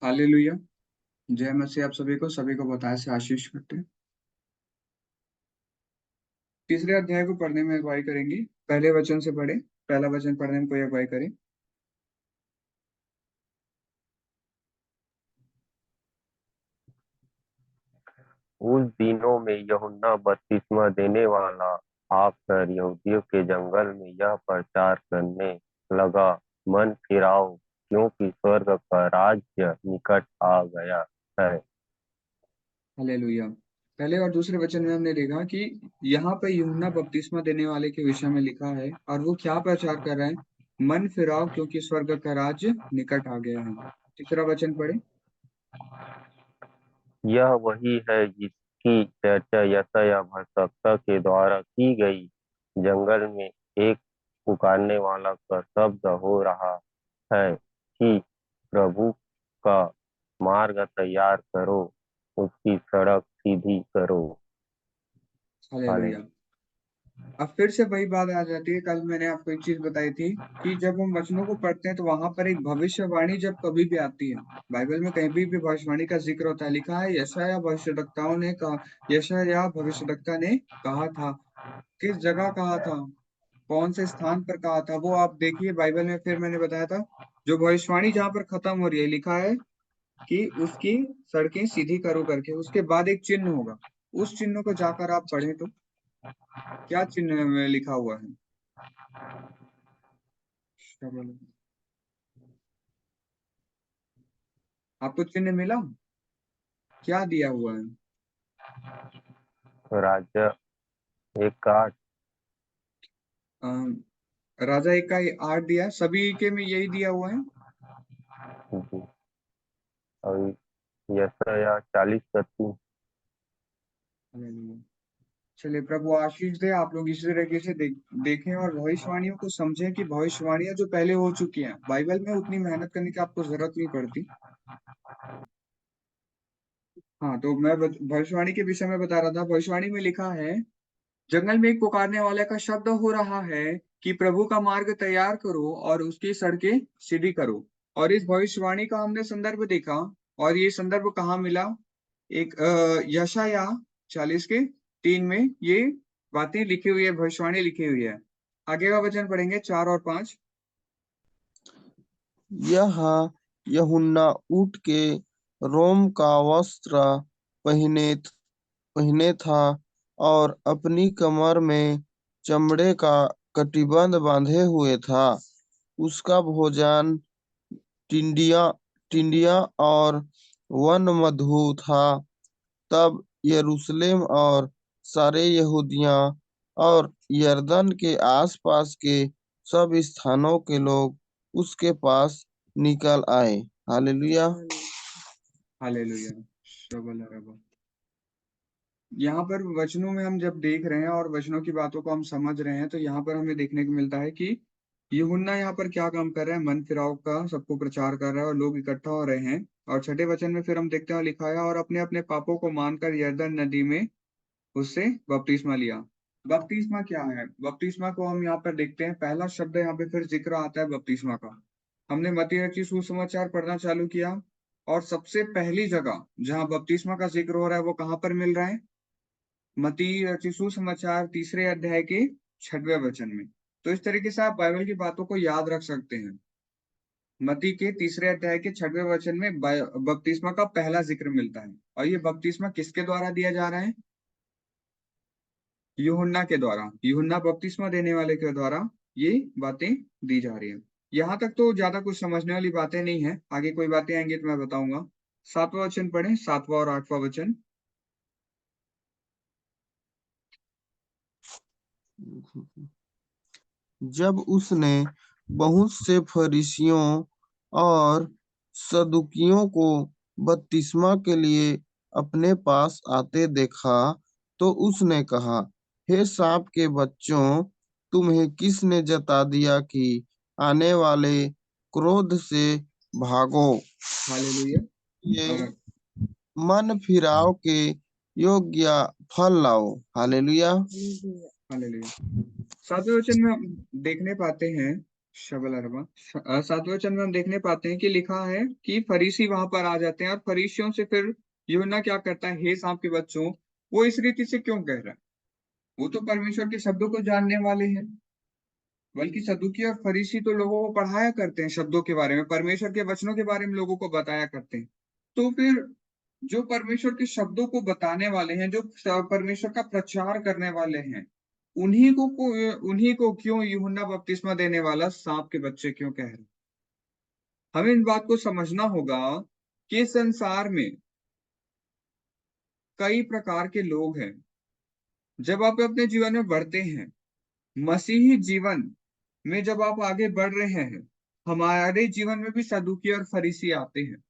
Hallelujah. जय मसीह आप सभी को बताए से आशीष करते हैं। तीसरे अध्याय को पढ़ने में अगुवाई करेंगी। पहले वचन से पढ़े। पहला वचन पढ़ने में कोई अगुवाई करे। उस दिनों में यूहन्ना बपतिस्मा देने वाला आकर यहूदियों के जंगल में यह प्रचार करने लगा, मन फिराओ, क्योंकि स्वर्ग का राज्य निकट आ गया है। हालेलुया। पहले और दूसरे वचन में हमने देखा कि यहाँ पे यूहन्ना बपतिस्मा देने वाले के विषय में लिखा है और वो क्या प्रचार कर रहे हैं। मन फिराओ क्योंकि स्वर्ग का राज्य निकट आ गया है। तीसरा वचन पढ़े। यह वही है जिसकी चर्चा यशायाह भविष्यवक्ता के द्वारा की गई। जंगल में एक पुकारने वाला का शब्द हो रहा है कि प्रभु का मार्ग तैयार करो, उसकी सड़क सीधी करो। हालेलुया। हालेलुया। अब फिर से वही बात आ जाती है। कल मैंने आपको एक चीज बताई थी कि जब हम वचनों को पढ़ते हैं तो वहां पर एक भविष्यवाणी जब कभी भी आती है, बाइबल में कहीं भी भविष्यवाणी का जिक्र होता है, लिखा है यशायाह भविष्यद्वक्ताओं ने कहा, यशायाह भविष्यद्वक्ता ने कहा था। किस जगह कहा था, कौन से स्थान पर कहा था, वो आप देखिए बाइबल में। फिर मैंने बताया था जो भविष्यवाणी जहां पर खत्म हो रही है, लिखा है कि उसकी सड़कें सीधी करो करके, उसके बाद एक चिन्ह होगा। उस चिन्ह को जाकर आप पढ़ें तो क्या चिन्ह में लिखा हुआ है। श्रवण। आपको चिन्ह मिला, क्या दिया हुआ है। राजा एक काट। अम, राजा एक का 8 दिया है, सभी के में यही दिया हुआ है। और यशायाह 40:3। हालेलुया। चलिए, प्रभु आशीष दे। आप लोग इसी तरीके से देखें और भविष्यवाणियों को समझें कि भविष्यवाणियां जो पहले हो चुकी हैं, बाइबल में उतनी मेहनत करने की आपको जरूरत नहीं पड़ती। हाँ, तो मैं भविष्यवाणी के विषय में बता रहा था। भविष्यवाणी में लिखा है, जंगल में एक पुकारने वाले का शब्द हो रहा है कि प्रभु का मार्ग तैयार करो और उसकी सड़कें सीधी करो। और इस भविष्यवाणी का हमने संदर्भ देखा। और ये संदर्भ कहाँ मिला। एक यशायाह 40:3 में ये बातें लिखी हुई है, भविष्यवाणी लिखी हुई है। आगे का वचन पढ़ेंगे 4 और 5। यह यूहन्ना ऊँट के रोम का वस्त्र पहने पहने था और अपनी कमर में चमड़े का कटिबंध बांधे हुए था। उसका भोजन टिंडिया टिंडिया और वन मधु था। तब यरूशलेम और सारे यहूदिया और यरदन के आसपास के सब स्थानों के लोग उसके पास निकल आए। हालेलुया। हालेलुया। शबल रबा। यहाँ पर वचनों में हम जब देख रहे हैं और वचनों की बातों को हम समझ रहे हैं, तो यहाँ पर हमें देखने को मिलता है कि यूहन्ना यहाँ पर क्या काम कर रहा है। मन फिराव का सबको प्रचार कर रहा है और लोग इकट्ठा हो रहे हैं। और छठे वचन में फिर हम देखते हैं, लिखा है और अपने अपने पापों को मानकर यरदन नदी में उससे बपतिस्मा लिया। बपतिस्मा क्या है। बपतिस्मा को हम यहाँ पर देखते हैं, पहला शब्द यहाँ पे फिर जिक्र आता है बपतिस्मा का। हमने मत्ती रचित सुसमाचार पढ़ना चालू किया और सबसे पहली जगह जहाँ बपतिस्मा का जिक्र हो रहा है वो कहाँ पर मिल रहा है। मत्ती रचित सुसमाचार 3 अध्याय के 6वें वचन में। तो इस तरीके से आप बाइबल की बातों को याद रख सकते हैं। मत्ती के 3 अध्याय के 6वें वचन में बपतिस्मा का पहला जिक्र मिलता है। और ये बपतिस्मा किसके द्वारा दिया जा रहा है। यूहन्ना के द्वारा, यूहन्ना बपतिस्मा देने वाले के द्वारा ये बातें दी जा रही है। यहाँ तक तो ज्यादा कुछ समझने वाली बातें नहीं है, आगे कोई बातें आएंगी तो मैं बताऊंगा। 7वां वचन पढ़े, 7वां और 8वां वचन। जब उसने बहुत से फरीसियों और सदुकियों को बपतिस्मा के लिए अपने पास आते देखा, तो उसने कहा, हे सांप के बच्चों, तुम्हें किसने जता दिया कि आने वाले क्रोध से भागो। हालेलुया। ये और मन फिराव के योग्य फल लाओ। हालेलुया। हालेलुया। 7वें वचन में हम देखने पाते हैं शबल अरबा 7वें वचन में हम देखने पाते हैं कि लिखा है कि फरीसी वहां पर आ जाते हैं और फरीसियों से फिर यूहन्ना क्या करता है, हे सांप के बच्चों, वो इस रीति से क्यों कह रहा है? वो तो परमेश्वर के शब्दों को जानने वाले हैं। बल्कि सदूकी और फरीसी तो लोगों को पढ़ाया करते हैं शब्दों के बारे में, परमेश्वर के वचनों के बारे में लोगों को बताया करते हैं। तो फिर जो परमेश्वर के शब्दों को बताने वाले हैं, जो परमेश्वर का प्रचार करने वाले हैं, उन्हीं को क्यों यूहन्ना बपतिस्मा देने वाला सांप के बच्चे क्यों कह रहे हैं? हमें इन बात को समझना होगा कि संसार में कई प्रकार के लोग हैं। जब आप अपने जीवन में बढ़ते हैं, मसीही जीवन में जब आप आगे बढ़ रहे हैं, हमारे जीवन में भी सदूकी और फरीसी आते हैं।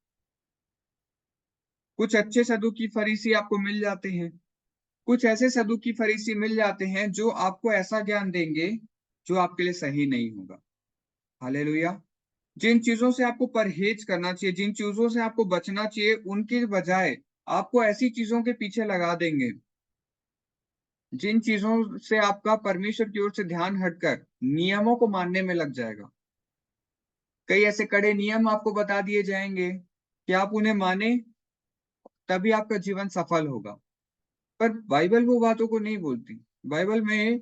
कुछ अच्छे सदूकी फरीसी आपको मिल जाते हैं, कुछ ऐसे सदूकी फरीसी मिल जाते हैं जो आपको ऐसा ज्ञान देंगे जो आपके लिए सही नहीं होगा। हालेलुया। जिन चीजों से आपको परहेज करना चाहिए, जिन चीजों से आपको बचना चाहिए, उनके बजाय आपको ऐसी चीजों के पीछे लगा देंगे जिन चीजों से आपका परमेश्वर की ओर से ध्यान हटकर नियमों को मानने में लग जाएगा। कई ऐसे कड़े नियम आपको बता दिए जाएंगे कि आप उन्हें माने, तभी आपका जीवन सफल होगा। पर बाइबल वो बातों को नहीं बोलती। बाइबल में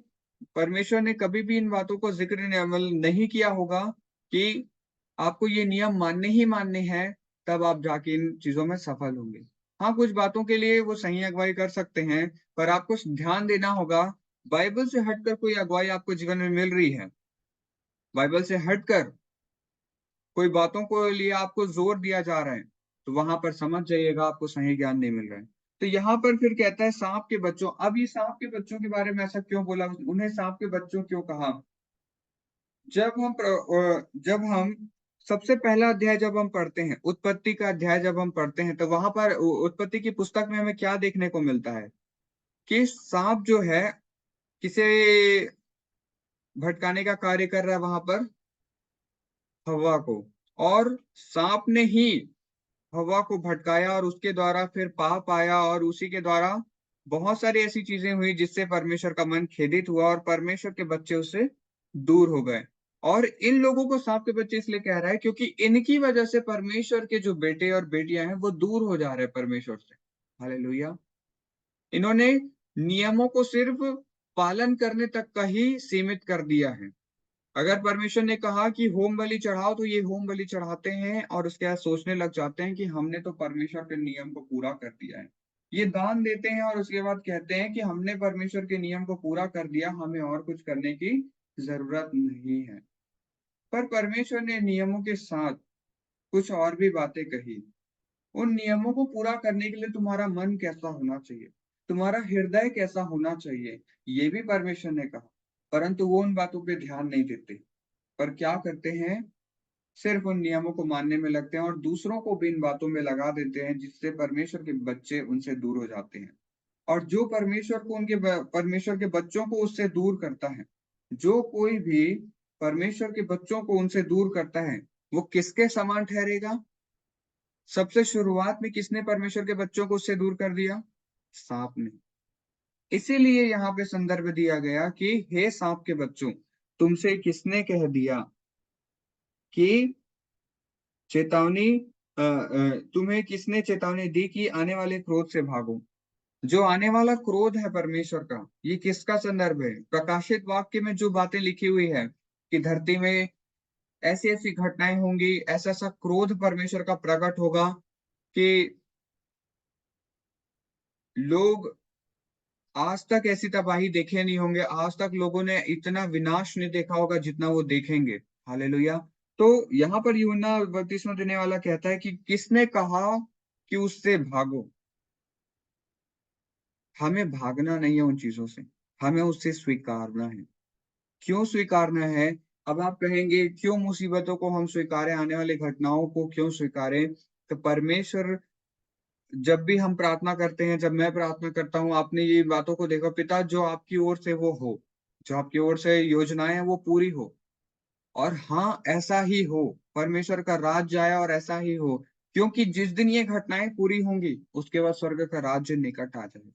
परमेश्वर ने कभी भी इन बातों को जिक्र अमल नहीं किया होगा कि आपको ये नियम मानने ही मानने हैं, तब आप जाके इन चीजों में सफल होंगे। हाँ, कुछ बातों के लिए वो सही अगुवाई कर सकते हैं, पर आपको ध्यान देना होगा, बाइबल से हटकर कोई अगुवाई आपको जीवन में मिल रही है, बाइबल से हटकर कोई बातों को लिए आपको जोर दिया जा रहा है, तो वहां पर समझ जाइएगा आपको सही ज्ञान नहीं मिल रहा है। तो यहाँ पर फिर कहता है सांप के बच्चों। अब ये सांप के बच्चों के बारे में ऐसा क्यों बोला, उन्हें सांप के बच्चों क्यों कहा? जब हम सबसे पहला अध्याय जब हम पढ़ते हैं, उत्पत्ति का अध्याय जब हम पढ़ते हैं, तो वहां पर उत्पत्ति की पुस्तक में हमें क्या देखने को मिलता है कि सांप जो है किसे भटकाने का कार्य कर रहा है वहां पर? हवा को। और सांप ने ही हवा को भटकाया और उसके द्वारा फिर पाप आया, और उसी के द्वारा बहुत सारी ऐसी चीजें हुई जिससे परमेश्वर का मन खेदित हुआ और परमेश्वर के बच्चे उससे दूर हो गए। और इन लोगों को सांप के बच्चे इसलिए कह रहा है क्योंकि इनकी वजह से परमेश्वर के जो बेटे और बेटियां हैं वो दूर हो जा रहे हैं परमेश्वर से। हालेलुया। इन्होंने नियमों को सिर्फ पालन करने तक का ही सीमित कर दिया है। अगर परमेश्वर ने कहा कि होम बलि चढ़ाओ, तो ये होम बलि चढ़ाते हैं और उसके बाद सोचने लग जाते हैं कि हमने तो परमेश्वर के नियम को पूरा कर दिया है। ये दान देते हैं और उसके बाद कहते हैं कि हमने परमेश्वर के नियम को पूरा कर दिया, हमें और कुछ करने की जरूरत नहीं है। पर परमेश्वर ने नियमों के साथ कुछ और भी बातें कही। उन नियमों को पूरा करने के लिए तुम्हारा मन कैसा होना चाहिए, तुम्हारा हृदय कैसा होना चाहिए, ये भी परमेश्वर ने कहा। परंतु वो उन बातों पे ध्यान नहीं देते, पर क्या करते हैं, सिर्फ उन नियमों को मानने में लगते हैं और दूसरों को भी इन बातों में लगा देते हैं, जिससे परमेश्वर के बच्चे उनसे दूर हो जाते हैं। और जो परमेश्वर के बच्चों को उससे दूर करता है, जो कोई भी परमेश्वर के बच्चों को उनसे दूर करता है, वो किसके समान ठहरेगा? सबसे शुरुआत में किसने परमेश्वर के बच्चों को उससे दूर कर दिया? सांप ने। इसीलिए यहाँ पे संदर्भ दिया गया कि हे सांप के बच्चों, तुमसे किसने कह दिया कि चेतावनी तुम्हें किसने चेतावनी दी कि आने वाले क्रोध से भागो? जो आने वाला क्रोध है परमेश्वर का, ये किसका संदर्भ है? प्रकाशित वाक्य में जो बातें लिखी हुई है कि धरती में ऐसी ऐसी घटनाएं होंगी, ऐसा ऐसा क्रोध परमेश्वर का प्रकट होगा कि लोग आज तक ऐसी तबाही देखे नहीं होंगे, आज तक लोगों ने इतना विनाश नहीं देखा होगा जितना वो देखेंगे। हालेलुया। तो यहाँ पर यूहन्ना बपतिस्मा देने वाला कहता है कि किसने कहा कि उससे भागो? हमें भागना नहीं है उन चीजों से, हमें उससे स्वीकारना है। क्यों स्वीकारना है? अब आप कहेंगे क्यों मुसीबतों को हम स्वीकारें, आने वाली घटनाओं को क्यों स्वीकारें? तो परमेश्वर, जब भी हम प्रार्थना करते हैं, जब मैं प्रार्थना करता हूँ, आपने ये बातों को देखो, पिता जो आपकी ओर से वो हो, जो आपकी ओर से योजनाएं हैं वो पूरी हो। और हाँ, ऐसा ही हो, परमेश्वर का राज्य आए और ऐसा ही हो, क्योंकि जिस दिन ये घटनाएं पूरी होंगी उसके बाद स्वर्ग का राज्य निकट आ जाए।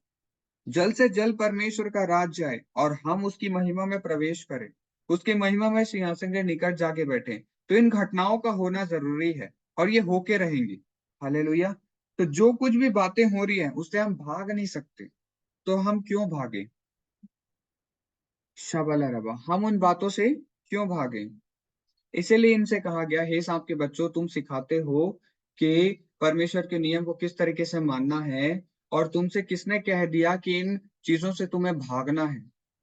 जल्द से जल्द परमेश्वर का राज्य आए और हम उसकी महिमा में प्रवेश करें। उसके महिमामय सिंहासन के निकट जाके बैठे। तो इन घटनाओं का होना जरूरी है और ये होके रहेंगी। हालेलुया। तो जो कुछ भी बातें हो रही है उससे हम भाग नहीं सकते, तो हम क्यों भागे? शबला रबा, हम उन बातों से क्यों भागे? इसीलिए इनसे कहा गया, हे सांप के बच्चों, तुम सिखाते हो कि परमेश्वर के नियम को किस तरीके से मानना है, और तुमसे किसने कह दिया कि इन चीजों से तुम्हें भागना है?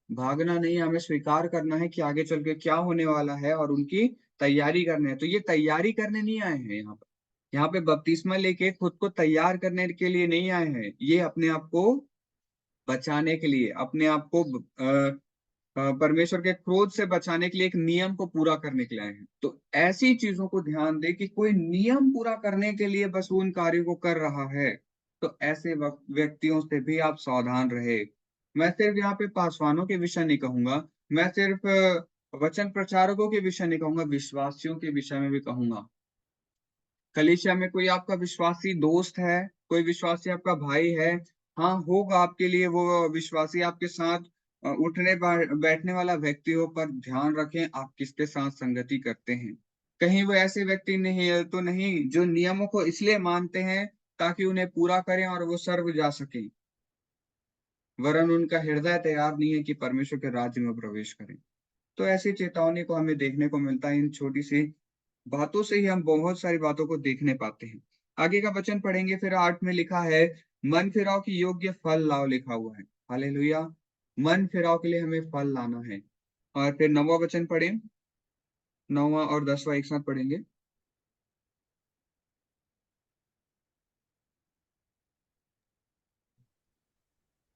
भागना नहीं, हमें स्वीकार करना है कि आगे चल के क्या होने वाला है और उनकी तैयारी करनी है। तो ये तैयारी करने नहीं आए हैं यहाँ पर। यहाँ पे बपतिस्मा लेके खुद को तैयार करने के लिए नहीं आए हैं, ये अपने आप को बचाने के लिए, अपने आप को परमेश्वर के क्रोध से बचाने के लिए एक नियम को पूरा करने के लिए आए हैं। तो ऐसी चीजों को ध्यान दे कि कोई नियम पूरा करने के लिए बस वो उन कार्यों को कर रहा है, तो ऐसे व्यक्तियों से भी आप सावधान रहे। मैं सिर्फ यहाँ पे पासवानों के विषय नहीं कहूंगा, मैं सिर्फ वचन प्रचारकों के विषय नहीं कहूंगा, विश्वासियों के विषय में भी कहूंगा। कलीसिया में कोई आपका विश्वासी दोस्त है, कोई विश्वासी आपका भाई है, हाँ होगा आपके लिए वो विश्वासी आपके साथ उठने बैठने वाला व्यक्ति हो, पर ध्यान रखें आप किसके साथ संगति करते हैं। कहीं वो ऐसे व्यक्ति नहीं तो नहीं जो नियमों को इसलिए मानते हैं ताकि उन्हें पूरा करें और वो स्वर्ग जा सके, वरन उनका हृदय तैयार नहीं है कि परमेश्वर के राज्य में प्रवेश करें। तो ऐसी चेतावनी को हमें देखने को मिलता है। इन छोटी सी बातों से ही हम बहुत सारी बातों को देखने पाते हैं। आगे का वचन पढ़ेंगे, फिर 8 में लिखा है, मन फिराव की योग्य फल लाओ, लिखा हुआ है। हालेलुया। मन फिराव के लिए हमें फल लाना है। और फिर 9वां वचन पढ़ें, 9वां और 10वां एक साथ पढ़ेंगे।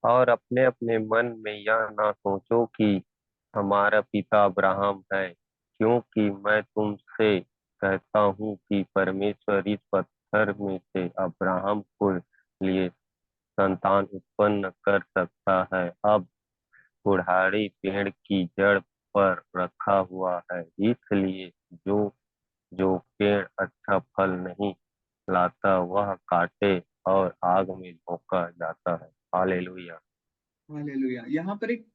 और अपने अपने मन में यह ना सोचो कि हमारा पिता अब्राहम है, क्योंकि मैं तुमसे कहता हूँ कि परमेश्वर इस पत्थर में से अब्राहम को लिए संतान उत्पन्न कर सकता है। अब कुल्हाड़ी पेड़ की जड़ पर रखा हुआ है, इसलिए जो जो पेड़ अच्छा फल नहीं लाता वह काटे और आग में झोंका जाता है। हालेलुया। हालेलुया। यहाँ पर एक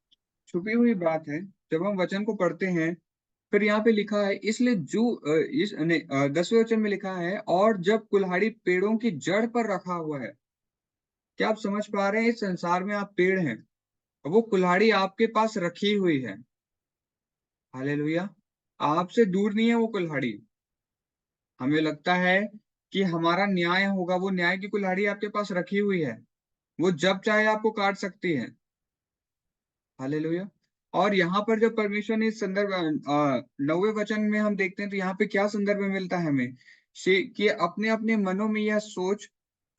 छुपी हुई बात है। जब हम वचन को पढ़ते हैं, फिर यहाँ पे लिखा है, इसलिए जो इस नहीं 10वें वचन में लिखा है, और जब कुल्हाड़ी पेड़ों की जड़ पर रखा हुआ है। क्या आप समझ पा रहे हैं? इस संसार में आप पेड़ हैं, वो कुल्हाड़ी आपके पास रखी हुई है। हालेलुया। आपसे दूर नहीं है वो कुल्हाड़ी। हमें लगता है कि हमारा न्याय होगा, वो न्याय की कुल्हाड़ी आपके पास रखी हुई है, वो जब चाहे आपको काट सकती है। हालेलुया। और यहाँ पर जब परमेश्वर ने इस संदर्भ 9वें वचन में हम देखते हैं, तो यहाँ पे क्या संदर्भ में मिलता है हमें, कि अपने अपने मनों में यह सोच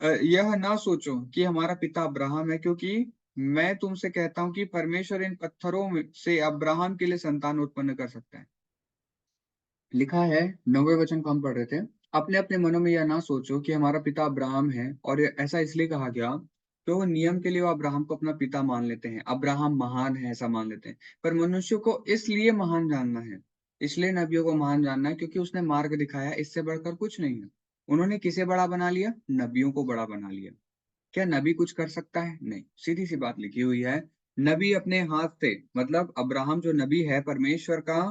यह ना सोचो कि हमारा पिता अब्राहम है, क्योंकि मैं तुमसे कहता हूं कि परमेश्वर इन पत्थरों में से अब्राहम के लिए संतान उत्पन्न कर सकता है। लिखा है, 9वें वचन को हम पढ़ रहे थे, अपने अपने मनों में यह ना सोचो कि हमारा पिता अब्राहम है। और ऐसा इसलिए कहा गया कि वो नियम के लिए वो अब्राहम को अपना पिता मान लेते हैं, अब्राहम महान है ऐसा मान लेते हैं। पर मनुष्य को इसलिए महान जानना है, इसलिए नबियों को महान जानना है, क्योंकि उसने मार्ग दिखाया, इससे बढ़कर कुछ नहीं है। उन्होंने किसे बड़ा बना लिया? नबियों को बड़ा बना लिया। क्या नबी कुछ कर सकता है? नहीं। सीधी सी बात लिखी हुई है, नबी अपने हाथ से, मतलब अब्राहम जो नबी है, परमेश्वर का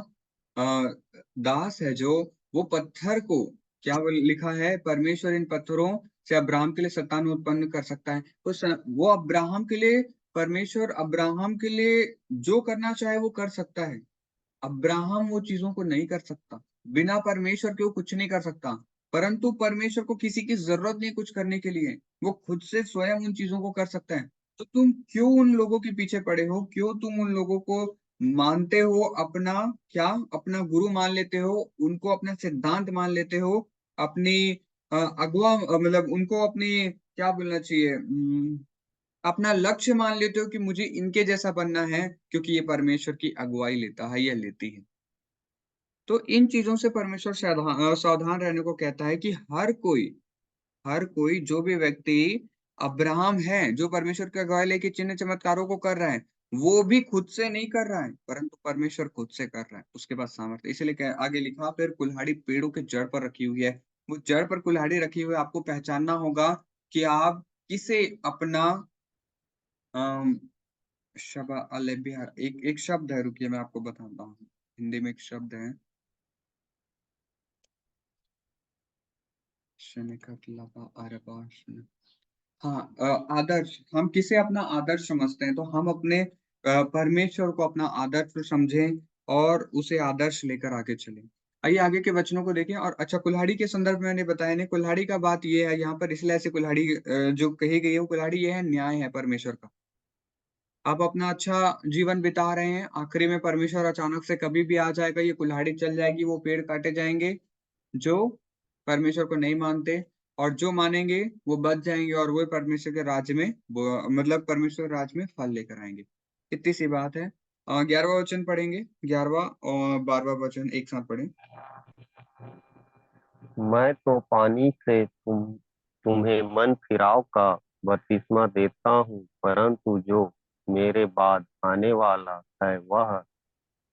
दास है, जो वो पत्थर को, क्या वो लिखा है, परमेश्वर इन पत्थरों से अब्राहम के लिए संतान उत्पन्न कर सकता है। तो वो अब्राहम के लिए, परमेश्वर अब्राहम के लिए जो करना चाहे वो कर सकता है। अब्राहम वो चीजों को नहीं कर सकता, बिना परमेश्वर के वो कुछ नहीं कर सकता। परंतु परमेश्वर को किसी की जरूरत नहीं कुछ करने के लिए, वो खुद से स्वयं उन चीजों को कर सकता है। तो तुम क्यों उन लोगों के पीछे पड़े हो? क्यों तुम उन लोगों को मानते हो, अपना क्या, अपना गुरु मान लेते हो, उनको अपना सिद्धांत मान लेते हो, अपनी अगुआ, मतलब उनको अपनी, क्या बोलना चाहिए, अपना लक्ष्य मान लेते हो कि मुझे इनके जैसा बनना है, क्योंकि ये परमेश्वर की अगुवाई लेता है या लेती है। तो इन चीजों से परमेश्वर सावधान रहने को कहता है कि हर कोई जो भी व्यक्ति अब्राहम है, जो परमेश्वर की अगुवाई लेके चिन्ह चमत्कारों को कर रहा है, वो भी खुद से नहीं कर रहा है, परंतु परमेश्वर खुद से कर रहा है, उसके पास सामर्थ्य। इसलिए आगे लिखा, फिर कुल्हाड़ी पेड़ों के जड़ पर रखी हुई है। वो जड़ पर कुल्हाड़ी रखी हुई है, आपको पहचानना होगा कि आप किसे अपना शबा अल बिहार, एक एक शब्द है, रुकिए मैं आपको बताता हूँ। हिंदी में एक शब्द है हाँ, आदर्श। हम किसे अपना आदर्श समझते हैं? तो हम अपने परमेश्वर को अपना आदर्श समझें और उसे आदर्श लेकर आगे चलें। आइए आगे के वचनों को देखें। और अच्छा, कुल्हाड़ी के संदर्भ में मैंने बताया नहीं, कुल्हाड़ी का बात ये है यहाँ पर, इसलिए ऐसे कुल्हाड़ी जो कही गई है वो कुल्हाड़ी ये है, न्याय है परमेश्वर का। आप अपना अच्छा जीवन बिता रहे हैं, आखिरी में परमेश्वर अचानक से कभी भी आ जाएगा, ये कुल्हाड़ी चल जाएगी, वो पेड़ काटे जाएंगे जो परमेश्वर को नहीं मानते, और जो मानेंगे वो बच जाएंगे और वो परमेश्वर के राज्य में मतलब परमेश्वर के राज्य में फल लेकर आएंगे। इतनी सी बात है। 11वां वचन पढ़ेंगे, 11वां और 12वां वचन एक साथ पढ़ें। मैं तो पानी से तुम्हें मन फिराव का बपतिस्मा देता हूँ, परंतु जो मेरे बाद आने वाला है वह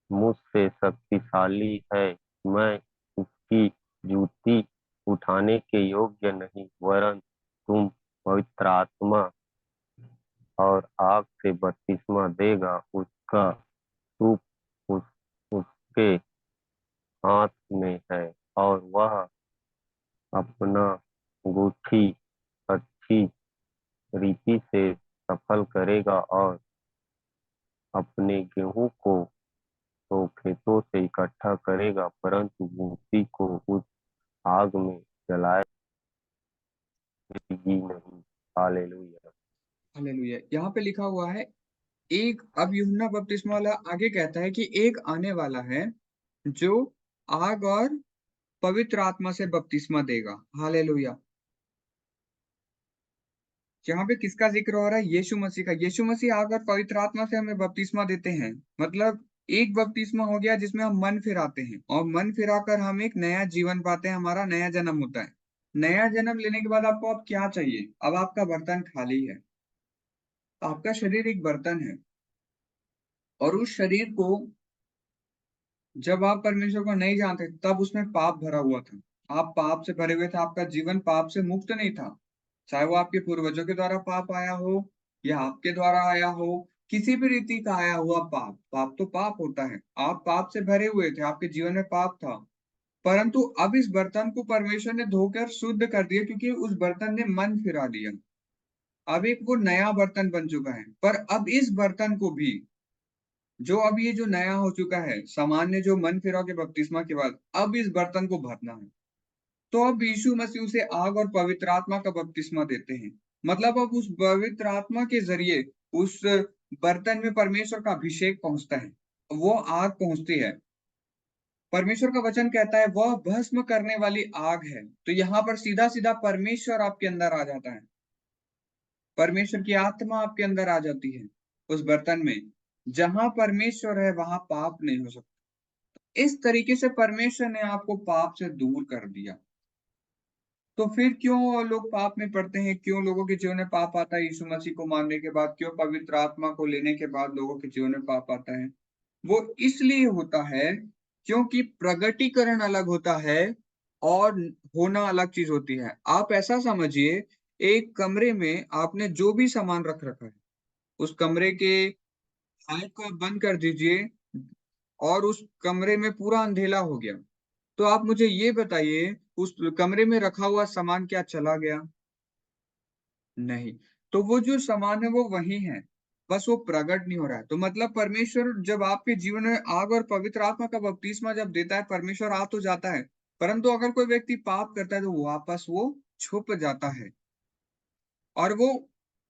मुझसे शक्तिशाली है। मैं उसकी जूती उठाने के योग्य नहीं, वरन तुम पवित्र आत्मा और आग से बपतिस्मा देगा। उसका सूप उसके हाथ में है और वह अपना गुठी अच्छी रीति से सफल करेगा और अपने गेहूं को तो खेतों से इकट्ठा करेगा, परंतु भूसी को उस आग में जलाएगी नहीं। हालेलुया। हालेलुया। यहाँ पे लिखा हुआ है एक, अब यूहन्ना बपतिस्मा वाला आगे कहता है कि एक आने वाला है जो आग और पवित्र आत्मा से बपतिस्मा देगा। हालेलुया। यहाँ पे किसका जिक्र हो रहा है? यीशु मसीह का। यीशु मसीह आग और पवित्र आत्मा से हमें बपतिस्मा देते हैं। मतलब एक बपतिस्मा हो गया जिसमें हम मन फिराते हैं, और मन फिराकर हम एक नया जीवन पाते हैं, हमारा नया जन्म होता है। नया जन्म लेने के बाद आपको अब क्या चाहिए? अब आपका बर्तन खाली है। आपका शरीर एक बर्तन है, और उस शरीर को जब आप परमेश्वर को नहीं जानते तब उसमें पाप भरा हुआ था। आप पाप से भरे हुए थे, आपका जीवन पाप से मुक्त नहीं था। चाहे वो आपके पूर्वजों के द्वारा पाप आया हो या आपके द्वारा आया हो, किसी भी रीति का आया हुआ पाप, पाप तो पाप होता है। आप पाप से भरे हुए थे, आपके जीवन में पाप था। परंतु अब इस बर्तन को परमेश्वर ने धोकर शुद्ध कर दिया, क्योंकि उस बर्तन ने मन फिरा दिया। अब एक वो नया बर्तन बन चुका है। पर अब इस बर्तन को भी, जो अब ये जो नया हो चुका है, सामान्य जो मन फिराव के बपतिस्मा के बाद, अब इस बर्तन को भरना है। तो अब यीशु मसीह उसे आग और पवित्र आत्मा का बपतिस्मा देते हैं। मतलब अब उस पवित्र आत्मा के जरिए उस बर्तन में परमेश्वर का अभिषेक पहुंचता है, वो आग पहुंचती है। परमेश्वर का वचन कहता है वह भस्म करने वाली आग है। तो यहाँ पर सीधा सीधा परमेश्वर आपके अंदर आ जाता है, परमेश्वर की आत्मा आपके अंदर आ जाती है उस बर्तन में। जहां परमेश्वर है वहां पाप नहीं हो सकता। इस तरीके से परमेश्वर ने आपको पाप से दूर कर दिया। तो फिर क्यों लोग पाप में पड़ते हैं? क्यों लोगों के जीवन में पाप आता है? यीशु मसीह को मानने के बाद, क्यों पवित्र आत्मा को लेने के बाद लोगों के जीवन में पाप आता है? वो इसलिए होता है क्योंकि प्रगटीकरण अलग होता है और होना अलग चीज होती है। आप ऐसा समझिए, एक कमरे में आपने जो भी सामान रख रखा है, उस कमरे के लाइट को आप बंद कर दीजिए और उस कमरे में पूरा अंधेला हो गया। तो आप मुझे ये बताइए, उस कमरे में रखा हुआ सामान क्या चला गया? नहीं। तो वो जो सामान है वो वही है, बस वो प्रकट नहीं हो रहा है। तो मतलब परमेश्वर जब आपके जीवन में आग और पवित्र आत्मा का बपतिस्मा जब देता है, परमेश्वर आ तो जाता है, परंतु अगर कोई व्यक्ति पाप करता है तो वापस वो छुप जाता है। और वो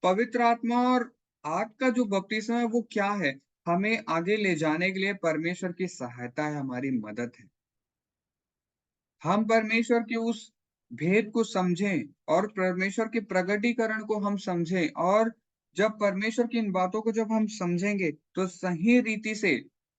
पवित्र आत्मा और आग का जो बपतिस्मा है वो क्या है? हमें आगे ले जाने के लिए परमेश्वर की सहायता है, हमारी मदद है। हम परमेश्वर के उस भेद को समझें और परमेश्वर के प्रगटीकरण को हम समझें, और जब परमेश्वर की इन बातों को जब हम समझेंगे तो सही रीति से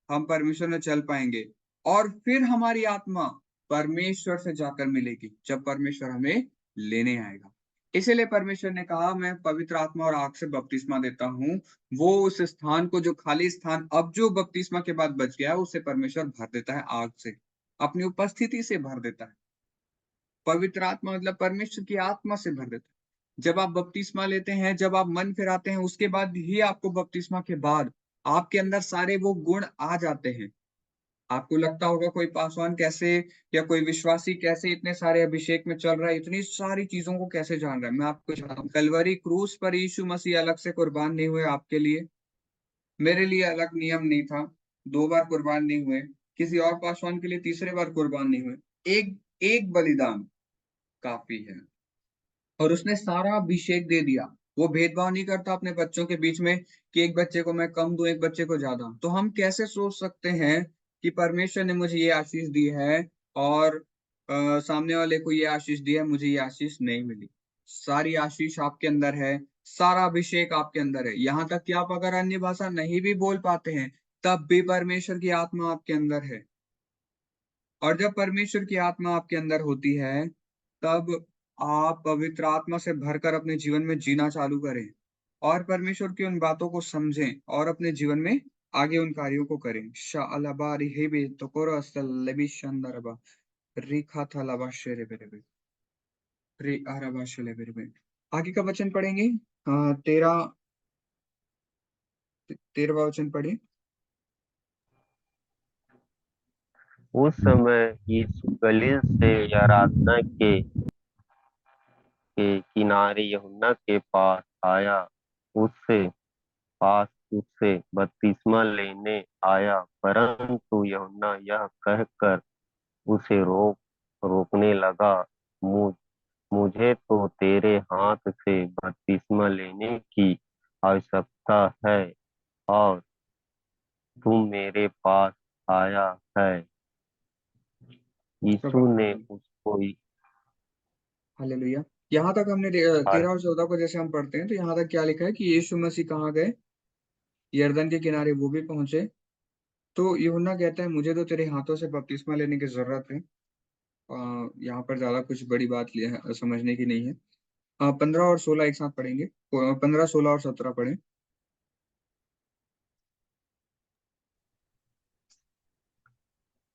हम परमेश्वर में चल पाएंगे, और फिर हमारी आत्मा परमेश्वर से जाकर मिलेगी जब परमेश्वर हमें लेने आएगा। इसीलिए परमेश्वर ने कहा मैं पवित्र आत्मा और आग से बपतिस्मा देता हूँ। वो उस स्थान को, जो खाली स्थान अब जो बपतिस्मा के बाद बच गया है, उसे परमेश्वर भर देता है आग से, अपनी उपस्थिति से भर देता है। पवित्र आत्मा मतलब परमेश्वर की आत्मा से भर देता है। जब आप बपतिस्मा लेते हैं, जब आप मन फिराते हैं, उसके बाद ही आपको बपतिस्मा के बाद आपके अंदर सारे वो गुण आ जाते हैं। आपको लगता होगा कोई पासवान कैसे या कोई विश्वासी कैसे इतने सारे अभिषेक में चल रहा है, इतनी सारी चीजों को कैसे जान रहा है। मैं आपको बताता हूँ, कलवरी क्रूस पर यीशु मसीह अलग से कुर्बान नहीं हुए आपके लिए, मेरे लिए अलग नियम नहीं था, 2 बार कुर्बान नहीं हुए, किसी और पासवान के लिए तीसरे बार कुर्बान नहीं हुए। एक एक बलिदान काफी है, और उसने सारा अभिषेक दे दिया। वो भेदभाव नहीं करता अपने बच्चों के बीच में कि एक बच्चे को मैं कम दूं, एक बच्चे को ज्यादा। तो हम कैसे सोच सकते हैं कि परमेश्वर ने मुझे ये आशीष दी है और सामने वाले को ये आशीष दी है, मुझे ये आशीष नहीं मिली। सारी आशीष आपके अंदर है, सारा अभिषेक आपके अंदर है। यहाँ तक कि आप अगर अन्य भाषा नहीं भी बोल पाते हैं, तब भी परमेश्वर की आत्मा आपके अंदर है। और जब परमेश्वर की आत्मा आपके अंदर होती है, तब आप पवित्र आत्मा से भरकर अपने जीवन में जीना चालू करें और परमेश्वर की उन बातों को समझें और अपने जीवन में आगे उन कार्यों को करें। शाअलबा रिहेबे तोकोरस्तलेबी शंदरबा रिखा थलबा शेरेबेरेबे रि अरबा शेलेबेरेबे। आगे का वचन पढ़ेंगे। 13वां वचन पढ़िए। उस समय यीशु गलील से याराधना के किनारे यूहन्ना के पास उससे बपतिस्मा लेने आया, परंतु यूहन्ना यह कहकर उसे रोकने लगा, "मुझ मुझे तो तेरे हाथ से बपतिस्मा लेने की आवश्यकता है, और तू मेरे पास आया है।" यीशु ने उसको हालेलुया। यहाँ तक हमने 13 और 14 को जैसे हम पढ़ते हैं, तो यहाँ तक क्या लिखा है कि यीशु मसीह कहाँ गए? यरदन के किनारे वो भी पहुंचे। तो यूहन्ना कहता है, मुझे तो तेरे हाथों से बपतिस्मा लेने की जरूरत है। यहाँ पर ज्यादा कुछ बड़ी बात समझने की नहीं है। 15 और 16 एक साथ पढ़ेंगे। 15, 16 और 17 पढ़ें।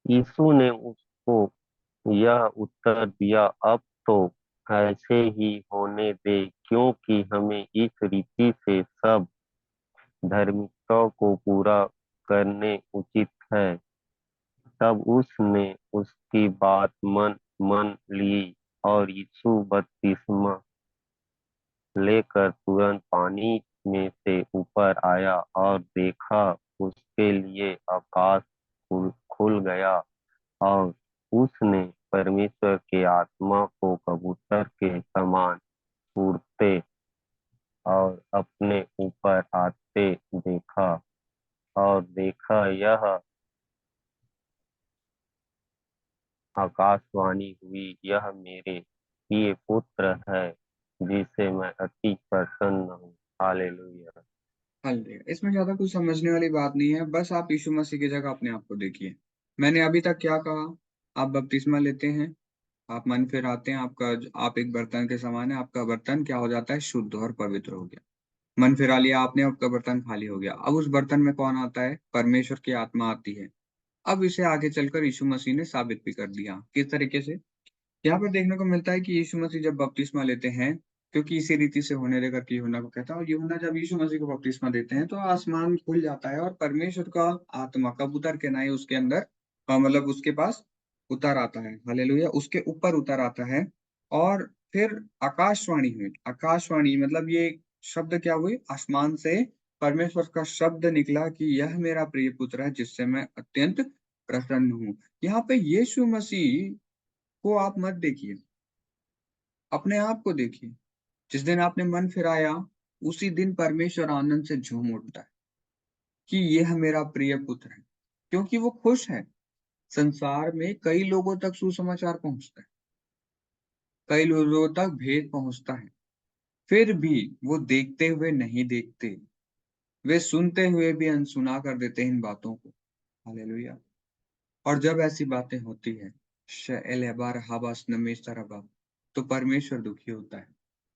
यीशु ने उसको यह उत्तर दिया, "अब तो ऐसे ही होने दे, क्योंकि हमें इस रीति से सब धार्मिकता को पूरा करने उचित है।" तब उसने उसकी बात मान ली, और यीशु बपतिस्मा लेकर तुरंत पानी में से ऊपर आया, और देखा, उसके लिए आकाश खुल गया, और उसने परमेश्वर के आत्मा को कबूतर के समान उड़ते और अपने ऊपर आते देखा, और देखा, यह आकाशवाणी हुई, "यह मेरे प्रिय पुत्र है, जिसे मैं अति प्रसन्न हूँ।" हालेलुया। हालेलुया। इसमें ज्यादा कुछ समझने वाली बात नहीं है, बस आप यीशु मसीह की जगह अपने आप को देखिए। मैंने अभी तक क्या कहा? आप बपतिस्मा लेते हैं, आप मन फिर आते हैं, आप एक बर्तन के समान है, आपका बर्तन क्या हो जाता है? शुद्ध और पवित्र हो गया। मन फिरा लिया आपने, आपका बर्तन खाली हो गया। अब उस बर्तन में कौन आता है? परमेश्वर की आत्मा आती है। अब इसे आगे चलकर यीशु मसीह ने साबित भी कर दिया। किस तरीके से? यहाँ पर देखने को मिलता है कि यीशु मसीह जब बपतिस्मा लेते हैं, क्योंकि इसी रीति से होने देकर के यूहन्ना को कहता है, और यूहन्ना जब यीशु मसीह को बपतिस्मा देते हैं, तो आसमान खुल जाता है और परमेश्वर का आत्मा कबूतर के नाई उसके अंदर मतलब उसके पास उतर आता है। हालेलुया। उसके ऊपर उतर आता है। और फिर आकाशवाणी हुई। आकाशवाणी मतलब ये शब्द क्या हुए? आसमान से परमेश्वर का शब्द निकला कि यह मेरा प्रिय पुत्र है, जिससे मैं अत्यंत प्रसन्न हूँ। यहाँ पे यीशु मसीह को आप मत देखिए, अपने आप को देखिए। जिस दिन आपने मन फिराया, उसी दिन परमेश्वर आनंद से झूम उठता है कि यह मेरा प्रिय पुत्र है, क्योंकि वो खुश है। संसार में कई लोगों तक सुसमाचार पहुंचता है, कई लोगों तक भेद पहुंचता है, फिर भी वो देखते हुए नहीं देखते, वे सुनते हुए भी अनसुना कर देते हैं इन बातों को। हालेलुया। और जब ऐसी बातें होती है, शएलेबार हाबास नमेशतरबा, तो परमेश्वर दुखी होता है।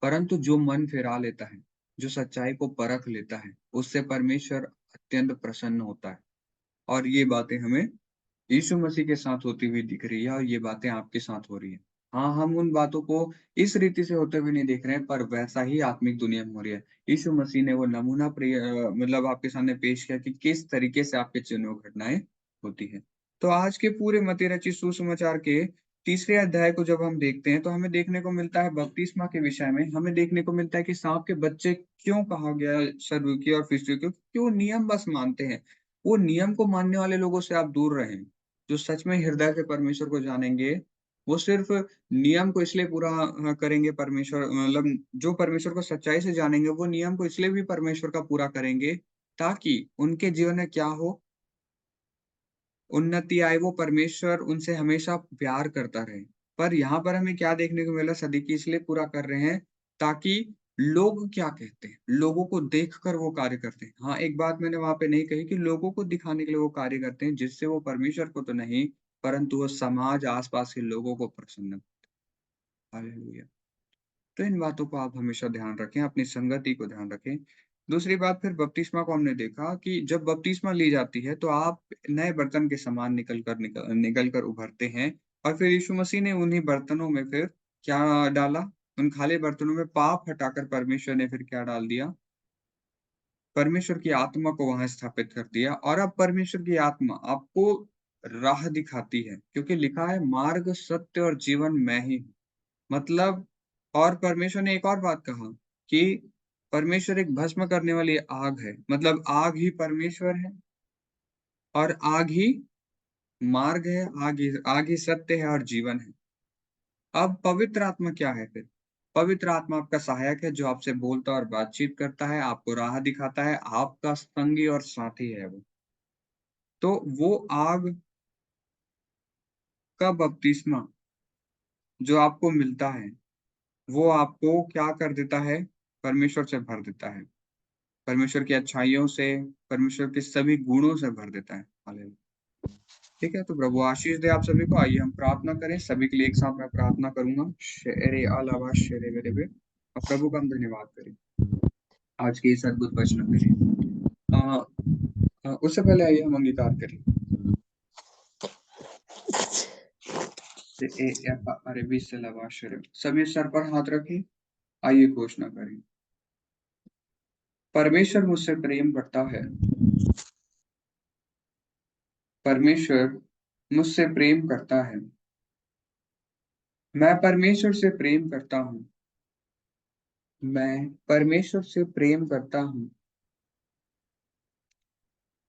परंतु जो मन फिरा लेता है, जो सच्चाई को परख लेता है, उससे परमेश्वर अत्यंत प्रसन्न होता है। और ये बातें हमें यीशु मसीह के साथ होती हुई दिख रही है, और ये बातें आपके साथ हो रही है। हाँ, हम उन बातों को इस रीति से होते हुए नहीं देख रहे हैं, पर वैसा ही आत्मिक दुनिया में हो रही है। यीशु मसीह ने वो नमूना मतलब आपके सामने पेश किया कि किस तरीके से आपके चिन्ह और घटनाएं होती है। तो आज के पूरे मत्ती रचित सुसमाचार के तीसरे अध्याय को जब हम देखते हैं तो हमें देखने को मिलता है बपतिस्मा के विषय में, हमें देखने को मिलता है कि सांप के बच्चे क्यों कहा गया है सदूकी और फरीसियों को, क्योंकि वो नियम बस मानते हैं। वो नियम को मानने वाले लोगों से आप दूर रहें। जो सच में हृदय से परमेश्वर को जानेंगे, वो सिर्फ नियम को इसलिए पूरा करेंगे परमेश्वर, मतलब जो परमेश्वर को सच्चाई से जानेंगे, वो नियम को इसलिए भी परमेश्वर का पूरा करेंगे, ताकि उनके जीवन में क्या हो, उन्नति आए, वो परमेश्वर उनसे हमेशा प्यार करता रहे। पर यहाँ पर हमें क्या देखने को मिला, सदीकी इसलिए पूरा कर रहे हैं ताकि लोग क्या कहते हैं, लोगों को देखकर वो कार्य करते हैं। हाँ, एक बात मैंने वहाँ पे नहीं कही कि लोगों को दिखाने के लिए वो कार्य करते हैं, जिससे वो परमेश्वर को तो नहीं, परंतु वो समाज, आस-पास के लोगों को प्रसन्न। हालेलुया! तो इन बातों को आप हमेशा ध्यान रखें, अपनी संगति को ध्यान रखें। दूसरी बात, फिर बपतिस्मा को हमने देखा कि जब बपतिस्मा ली जाती है तो आप नए बर्तन के समान निकल कर उभरते हैं, और फिर यीशु मसीह ने उन्हीं बर्तनों में फिर क्या डाला? उन खाली बर्तनों में पाप हटाकर परमेश्वर ने फिर क्या डाल दिया? परमेश्वर की आत्मा को वहाँ स्थापित कर दिया, और अब परमेश्वर की आत्मा आपको राह दिखाती है, क्योंकि लिखा है मार्ग, सत्य और जीवन मैं ही हूँ। मतलब, और परमेश्वर ने एक और बात कहा कि परमेश्वर एक भस्म करने वाली आग है, मतलब आग ही परमेश्वर है, और आग ही मार्ग है, आग ही सत्य है और जीवन है। अब पवित्र आत्मा क्या है फिर? पवित्र आत्मा आपका सहायक है, जो आपसे बोलता और बातचीत करता है, आपको राह दिखाता है, आपका संगी और साथी है वो। तो वो आग का बपतिस्मा जो आपको मिलता है, वो आपको क्या कर देता है? परमेश्वर से भर देता है। परमेश्वर की अच्छाइयों से, परमेश्वर के सभी गुणों से भर देता है। हालेलुया! ठीक है, तो प्रभु आशीष दे आप सभी को। आइए हम प्रार्थना करें। सभी के लिए एक साथ मैं प्रार्थना करूँगा। शेरे अलावा शेरे मेरे बे, और प्रभु का हम धन्यवाद करें आज के इस अद्भुत वचन के लिए। उससे पहले आइए हम अंगीकार करें। अरे बी से लवा शेरे, सभी सर पर हाथ रखें। आइए घोषणा करें। परमेश्वर मुझसे प्रेम करता है। परमेश्वर मुझसे प्रेम करता है। मैं परमेश्वर से प्रेम करता हूँ। मैं परमेश्वर से प्रेम करता हूँ।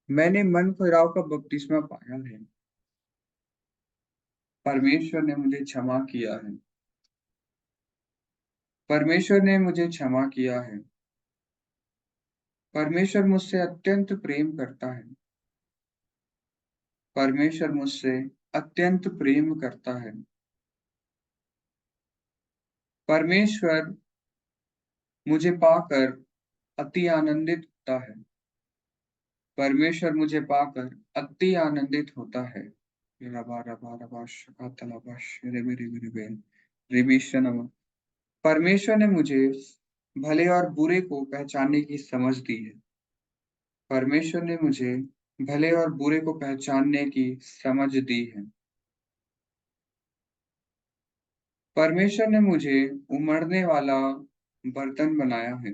मैंने मन फिराव का बपतिस्मा पाया है। परमेश्वर ने मुझे क्षमा किया है। परमेश्वर ने मुझे क्षमा किया है। परमेश्वर मुझसे अत्यंत प्रेम करता है। परमेश्वर मुझसे अत्यंत प्रेम करता है। परमेश्वर मुझे पाकर अति आनंदित होता है। परमेश्वर मुझे पाकर अति आनंदित होता है। रबा रबा रबा शका तलबा शेरे मेरे मेरे बेन रिबिशनवा। परमेश्वर ने मुझे भले और बुरे को पहचानने की समझ दी है। परमेश्वर ने मुझे भले और बुरे को पहचानने की समझ दी है। परमेश्वर ने मुझे उमड़ने वाला बर्तन बनाया है।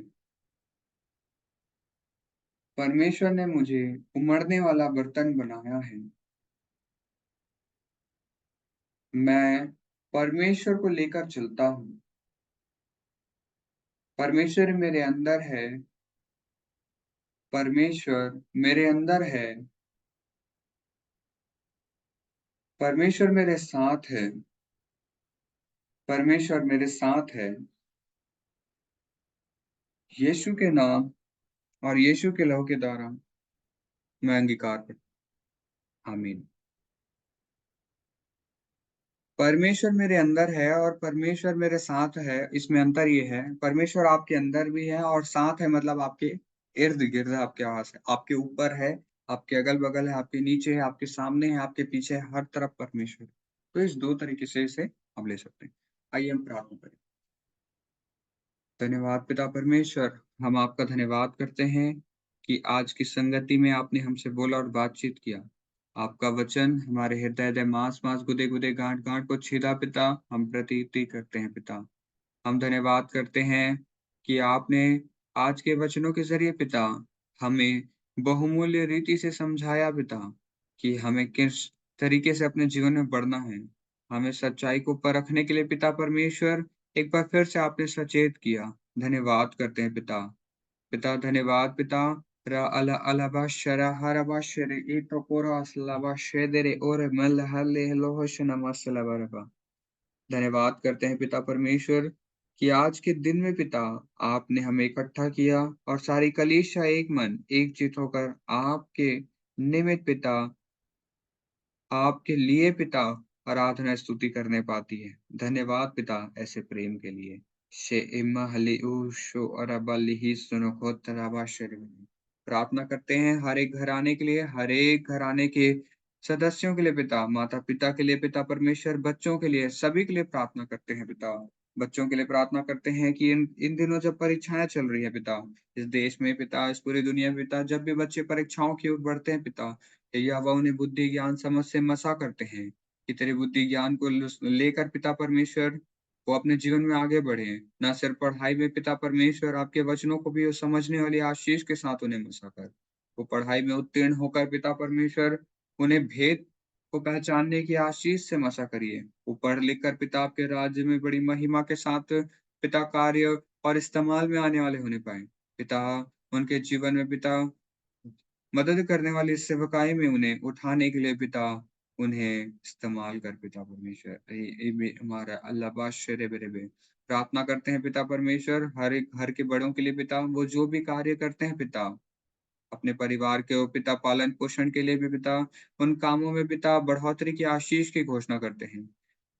परमेश्वर ने मुझे उमड़ने वाला बर्तन बनाया है। मैं परमेश्वर को लेकर चलता हूँ। परमेश्वर मेरे अंदर है। परमेश्वर मेरे अंदर है। परमेश्वर मेरे साथ है। परमेश्वर मेरे साथ है। यीशु के नाम और यीशु के लहू के द्वारा मैं अंगीकार करता हूँ। आमीन। परमेश्वर मेरे अंदर है और परमेश्वर मेरे साथ है, इसमें अंतर ये है, परमेश्वर आपके अंदर भी है और साथ है, मतलब आपके इर्द-गिर्द आपके आस है, आपके ऊपर है, आपके अगल-बगल है, आपके नीचे है, आपके सामने है, आपके पीछे है, हर तरफ परमेश्वर है। तो इस 2 तरीके से इसे आप ले सकते हैं। आइए हम प्रार्थना करें। धन्यवाद पिता परमेश्वर, हम आपका धन्यवाद करते हैं कि आज की संगति में आपने हमसे बोला और बातचीत किया। आपका वचन हमारे हृदय मांस-मांस, गुदे-गुदे, गाँठ-गाँठ को छेदा पिता, हम प्रतीति करते हैं पिता। हम धन्यवाद करते हैं कि आपने आज के वचनों के ज़रिए पिता हमें बहुमूल्य रीति से समझाया पिता, कि हमें किस तरीके से अपने जीवन में बढ़ना है। हमें सच्चाई को परखने के लिए पिता परमेश्वर एक बार फिर से आपने सचेत किया। धन्यवाद करते हैं पिता। पिता धन्यवाद पिता। रा अला अलबा शरा हरबा शरे ई टोकोरा असलबा शेदरे और मल हले लोहश नमस्लबरबा। धन्यवाद करते हैं पिता परमेश्वर कि आज के दिन में पिता आपने हमें इकट्ठा किया और सारी कलीसिया एक मन एक चित होकर आपके निमित्त पिता आपके लिए पिता आराधना स्तुति करने पाती है। धन्यवाद पिता ऐसे प्रेम के लिए। शे इम्मा हली ऊशो अरबलिही सुनो खोतराबा शरीर। प्रार्थना करते हैं हर एक घराने के लिए, हर एक घराने के सदस्यों के लिए पिता, माता-पिता के लिए पिता परमेश्वर, बच्चों के लिए, सभी के लिए प्रार्थना करते हैं पिता। बच्चों के लिए प्रार्थना करते हैं कि इन इन दिनों जब परीक्षाएँ चल रही है पिता, इस देश में पिता, इस पूरी दुनिया में पिता, जब भी बच्चे परीक्षाओं की ओर बढ़ते हैं पिता, या वह उन्हें बुद्धि ज्ञान समझ से मसा करते हैं कि तेरे बुद्धि ज्ञान को लेकर पिता परमेश्वर वो अपने जीवन में आगे बढ़े। ना सिर्फ पढ़ाई में पिता परमेश्वर आपके वचनों को भी वो समझने वाली आशीष के साथ उन्हें मसा कर वो पढ़ाई में उत्तीर्ण होकर पिता परमेश्वर उन्हें भेद को पहचानने की आशीष से मसा करिए। वो पढ़ लिख कर पिता आपके राज्य में बड़ी महिमा के साथ पिता कार्य और इस्तेमाल में आने वाले होने पाए। पिता उनके जीवन में पिता मदद करने वाली सेवकाई में उन्हें उठाने के लिए पिता उन्हें इस्तेमाल कर पिता परमेश्वर। हमारा अल्लाह बादशाह बेरे प्रार्थना करते हैं पिता परमेश्वर हर एक घर के बड़ों के लिए पिता वो जो भी कार्य करते हैं पिता अपने परिवार के वो पिता पालन पोषण के लिए भी पिता उन कामों में पिता बढ़ोतरी की आशीष की घोषणा करते हैं।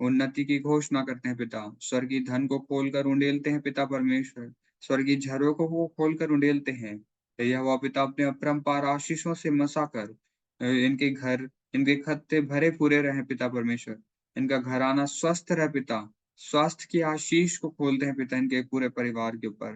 उन्नति की घोषणा करते हैं पिता। स्वर्गीय धन को खोलकर उंडेलते हैं पिता परमेश्वर। स्वर्गीय झरों को वो खोलकर उंडेलते हैं। यहोवा पिता अपने अपरंपार आशीषों से मसा कर इनके घर इनके खत्ते भरे पूरे रहे पिता परमेश्वर। इनका घराना स्वस्थ रहे पिता। स्वास्थ्य की आशीष को खोलते हैं पिता इनके पूरे परिवार के ऊपर।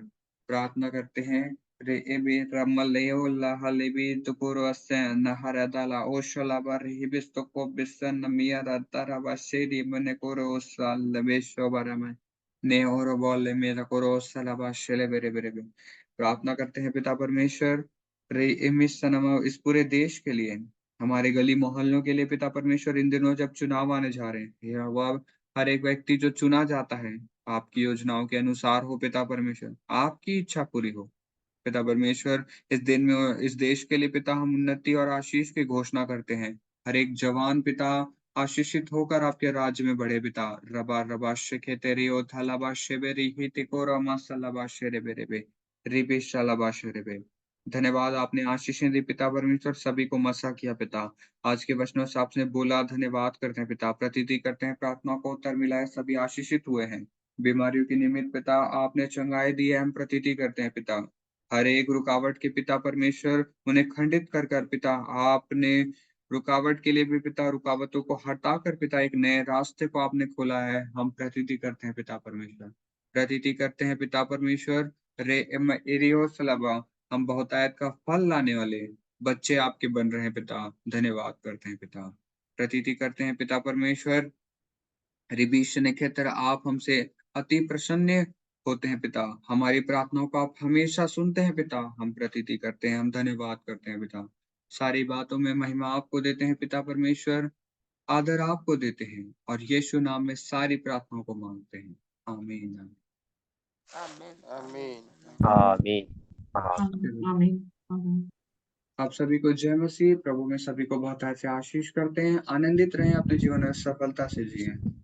प्रार्थना करते हैं रे एबी रमलेओ लहलेबी तुकुरो असे नहरदाला ओशला बरहिबिस तोको बिसन मिया रतारा बशेरी मने कोरो साल लबेशो बरमे ने और बोले मेरा कोरो साला बशले बेरे बेरे बे। प्रार्थना करते हैं पिता परमेश्वर रे इमिस सनमा इस पूरे देश के लिए हमारे गली मोहल्लों के लिए पिता परमेश्वर इन दिनों जब चुनाव आने जा रहे हैं या वह हर एक व्यक्ति जो चुना जाता है आपकी योजनाओं के अनुसार हो पिता परमेश्वर आपकी इच्छा पूरी हो पिता परमेश्वर इस दिन में इस देश के लिए पिता हम उन्नति और आशीष की घोषणा करते हैं। हर एक जवान पिता आशीषित होकर आपके राज्य में बढ़े पिता। रबा रबा शेखे तेरी ओ थलाबा शेबेरी ही तिको रमा सलाबा शेरे बेरे बे रिबे शलाबा शेरे बे। धन्यवाद आपने आशीषें दी पिता परमेश्वर सभी को मसा किया पिता। आज के वचनों से आपने बोला धन्यवाद करते हैं पिता। प्रतीति करते हैं प्रार्थना को उत्तर मिला है सभी आशीषित हुए हैं। बीमारियों के निमित्त पिता आपने चंगाई दी है हम प्रतीति करते हैं पिता। हर एक रुकावट के पिता परमेश्वर उन्हें खंडित कर पिता आपने रुकावट के लिए भी पिता रुकावटों को हटाकर पिता एक नए रास्ते को आपने खोला है हम प्रतीति करते हैं पिता परमेश्वर। प्रतीति करते हैं पिता परमेश्वर रे एम एरियो सलाबा हम बहुतायत का फल लाने वाले बच्चे आपके बन रहे हैं पिता। धन्यवाद करते हैं पिता। प्रतीति करते हैं पिता परमेश्वर रिबीश ने क्षेत्र आप हमसे अति प्रसन्न होते हैं पिता। हमारी प्रार्थनाओं को आप हमेशा सुनते हैं पिता। हम प्रतीति करते हैं हम धन्यवाद करते हैं पिता। सारी बातों में महिमा आपको देते हैं पिता परमेश्वर। आदर आपको देते हैं और यीशु नाम में सारी प्रार्थनाओं को मांगते हैं। आमीन आमीन। आमीन। आमीन। आमीन। आमीन आमीन। आप सभी को जय मसीह। प्रभु में सभी को बहुत ऐसे आशीष करते हैं। आनंदित रहें अपने जीवन में सफलता से जिए।